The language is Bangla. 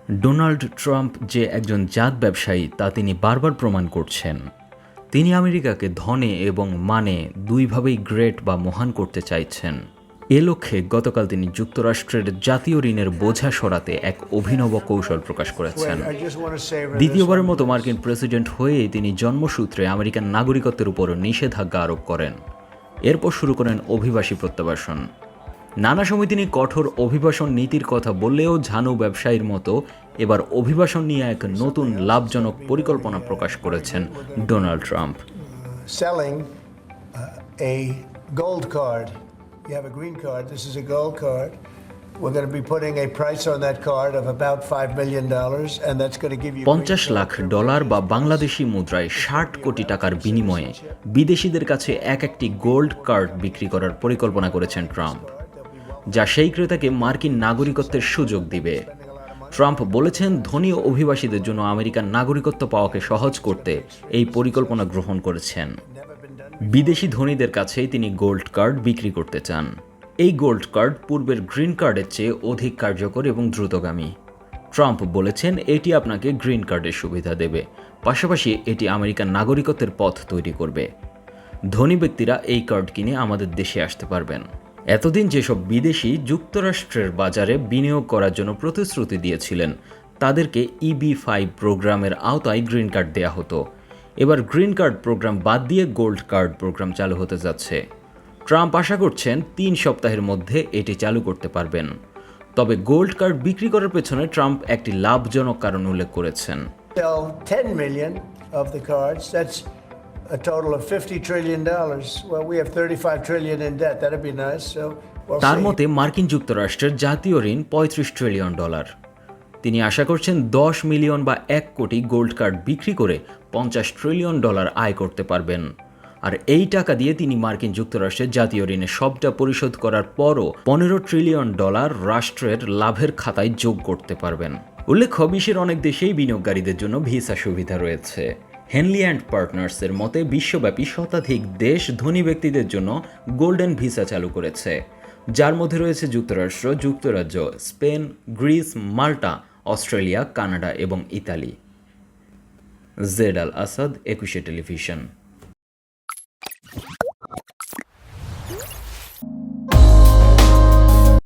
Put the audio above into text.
ডোনাল্ড ট্রাম্প যে একজন জাত ব্যবসায়ী তা তিনি বারবার প্রমাণ করছেন। তিনি আমেরিকাকে ধনে এবং মানে দুইভাবেই গ্রেট বা মহান করতে চাইছেন। এ লক্ষ্যে গতকাল তিনি যুক্তরাষ্ট্রের জাতীয় ঋণের বোঝা সরাতে এক অভিনব কৌশল প্রকাশ করেছেন। দ্বিতীয়বারের মতো মার্কিন প্রেসিডেন্ট হয়েই তিনি জন্মসূত্রে আমেরিকান নাগরিকত্বের উপর নিষেধাজ্ঞা আরোপ করেন। এরপর শুরু করেন অভিবাসী প্রত্যাবাসন। নানা সময় তিনি কঠোর অভিবাসন নীতির কথা বললেও ঝানু ব্যবসায়ীর মতো এবার অভিবাসন নিয়ে এক নতুন লাভজনক পরিকল্পনা প্রকাশ করেছেন Donald Trump. Selling a gold card. You have a green card. This is a gold card. We're going to be putting a price on that card of about $5 million, and that's going to give you $50 lakh বা বাংলাদেশি মুদ্রায় 60 কোটি টাকার বিনিময়ে বিদেশিদের কাছে একটি গোল্ড কার্ড বিক্রি করার পরিকল্পনা করেছেন ট্রাম্প, যা সেই ক্রেতাকে মার্কিন নাগরিকত্বের সুযোগ দিবে। ট্রাম্প বলেছেন, ধনী অভিবাসীদের জন্য আমেরিকান নাগরিকত্ব পাওয়াকে সহজ করতে এই পরিকল্পনা গ্রহণ করেছেন। বিদেশি ধনীদের কাছেই তিনি গোল্ড কার্ড বিক্রি করতে চান। এই গোল্ড কার্ড পূর্বের গ্রিন কার্ডের চেয়ে অধিক কার্যকর এবং দ্রুতগামী। ট্রাম্প বলেছেন, এটি আপনাকে গ্রিন কার্ডের সুবিধা দেবে, পাশাপাশি এটি আমেরিকান নাগরিকত্বের পথ তৈরি করবে। ধনী ব্যক্তিরা এই কার্ড কিনে আমাদের দেশে আসতে পারবেন। এতদিন যেসব বিদেশি যুক্তরাষ্ট্রের বাজারে বিনিয়োগ করার জন্য প্রতিশ্রুতি দিয়েছিলেন, তাদেরকে EB-5 প্রোগ্রামের আওতায় গ্রিন কার্ড দেয়া হতো। এবার গ্রিন কার্ড প্রোগ্রাম বাদ দিয়ে গোল্ড কার্ড প্রোগ্রাম চালু হতে যাচ্ছে। ট্রাম্প আশা করছেন 3 সপ্তাহের মধ্যে এটি চালু করতে পারবেন। তবে গোল্ড কার্ড বিক্রি করার পেছনে ট্রাম্প একটি লাভজনক কারণ উল্লেখ করেছেন। sell 10 million of the cards. That's a total of $50 trillion. Well, we have 35 trillion in debt. That'd be nice. So we'll তার see. মতে মার্কিন যুক্তরাষ্ট্রের জাতীয় ঋণ $35 ট্রিলিয়ন। তিনি আশা করছেন 10 মিলিয়ন বা 1 কোটি গোল্ড কার্ড বিক্রি করে $50 ট্রিলিয়ন আয় করতে পারবেন। আর এই টাকা দিয়ে তিনি মার্কিন যুক্তরাষ্ট্রের জাতীয় ঋণের সবটা পরিশোধ করার পরও $15 ট্রিলিয়ন রাষ্ট্রের লাভের খাতায় যোগ করতে পারবেন। উল্লেখ্য, বিশ্বের অনেক দেশেই বিনিয়োগকারীদের জন্য ভিসা সুবিধা রয়েছে। হেনলি অ্যান্ড পার্টনার্সের মতে বিশ্বব্যাপী শতাধিক দেশ ধনী ব্যক্তিদের জন্য গোল্ডেন ভিসা চালু করেছে, যার মধ্যে রয়েছে যুক্তরাষ্ট্র, যুক্তরাজ্য, স্পেন, গ্রিস, মাল্টা, অস্ট্রেলিয়া, কানাডা এবং ইতালি। জেড আল আসাদ, 21 টেলিভিশন।